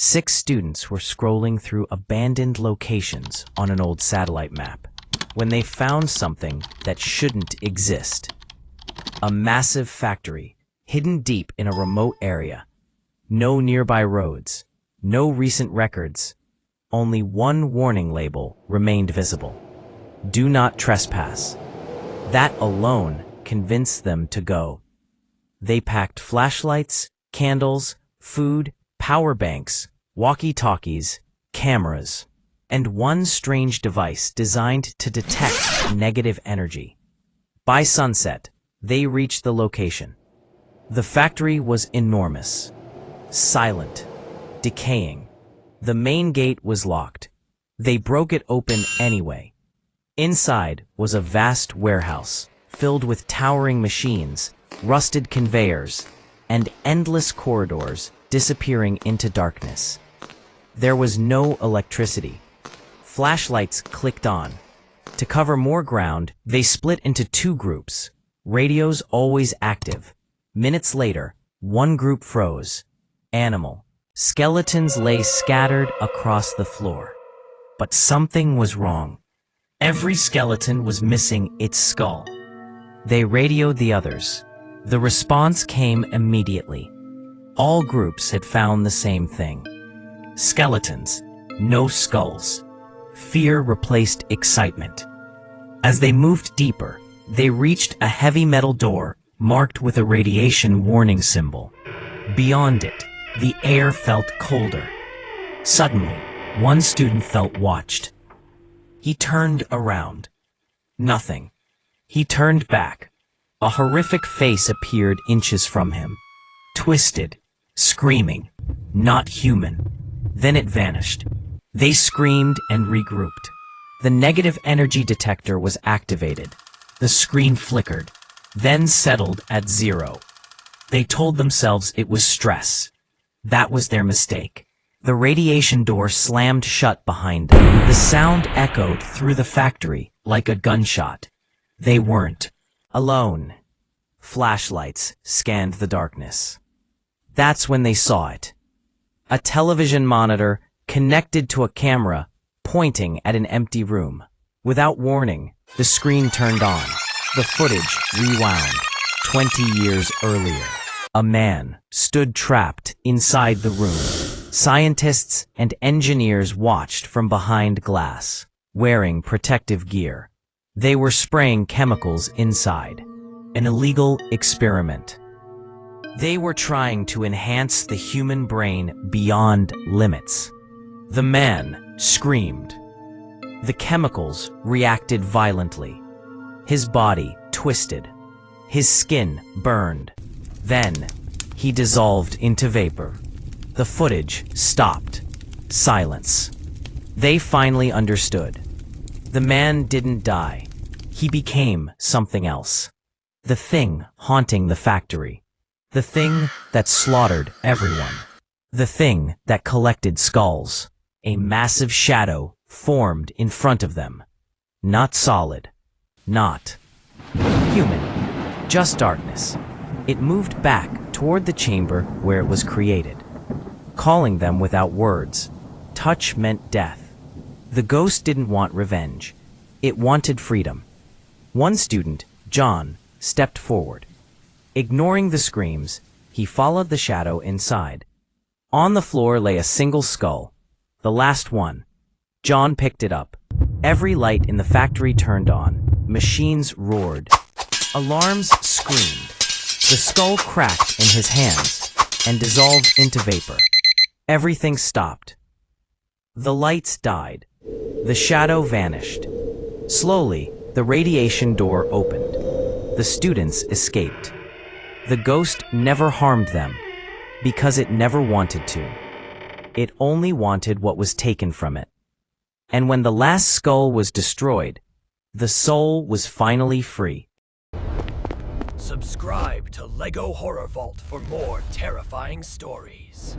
6 students were scrolling through abandoned locations on an old satellite map when they found something that shouldn't exist. A massive factory hidden deep in a remote area. No nearby roads, no recent records. Only one warning label remained visible. Do not trespass. That alone convinced them to go. They packed flashlights, candles, food, power banks, walkie-talkies, cameras, and one strange device designed to detect negative energy. By sunset, they reached the location. The factory was enormous, silent, decaying. The main gate was locked. They broke it open anyway. Inside was a vast warehouse filled with towering machines, rusted conveyors, and endless corridors disappearing into darkness. There was no electricity. Flashlights clicked on. To cover more ground, they split into 2 groups, radios always active. Minutes later, one group froze. Animal. Skeletons lay scattered across the floor. But something was wrong. Every skeleton was missing its skull. They radioed the others. The response came immediately. All groups had found the same thing. Skeletons, no skulls. Fear replaced excitement. As they moved deeper, they reached a heavy metal door marked with a radiation warning symbol. Beyond it, the air felt colder. Suddenly, one student felt watched. He turned around. Nothing. He turned back. A horrific face appeared inches from him. Twisted, screaming, not human. Then it vanished. They screamed and regrouped. The negative energy detector was activated. The screen flickered, then settled at 0. They told themselves it was stress. That was their mistake. The radiation door slammed shut behind them. The sound echoed through the factory like a gunshot. They weren't alone. Flashlights scanned the darkness. That's when they saw it. A television monitor connected to a camera pointing at an empty room. Without warning, the screen turned on. The footage rewound. 20 years earlier, a man stood trapped inside the room. Scientists and engineers watched from behind glass, wearing protective gear. They were spraying chemicals inside. An illegal experiment. They were trying to enhance the human brain beyond limits. The man screamed. The chemicals reacted violently. His body twisted. His skin burned. Then, he dissolved into vapor. The footage stopped. Silence. They finally understood. The man didn't die. He became something else. The thing haunting the factory. The thing that slaughtered everyone. The thing that collected skulls. A massive shadow formed in front of them. Not solid. Not human. Just darkness. It moved back toward the chamber where it was created, calling them without words. Touch meant death. The ghost didn't want revenge. It wanted freedom. One student, John, stepped forward. Ignoring the screams, he followed the shadow inside. On the floor lay a single skull, the last one. John picked it up. Every light in the factory turned on. Machines roared. Alarms screamed. The skull cracked in his hands and dissolved into vapor. Everything stopped. The lights died. The shadow vanished. Slowly, the radiation door opened. The students escaped. The ghost never harmed them, because it never wanted to. It only wanted what was taken from it. And when the last skull was destroyed, the soul was finally free. Subscribe to LEGO Horror Vault for more terrifying stories.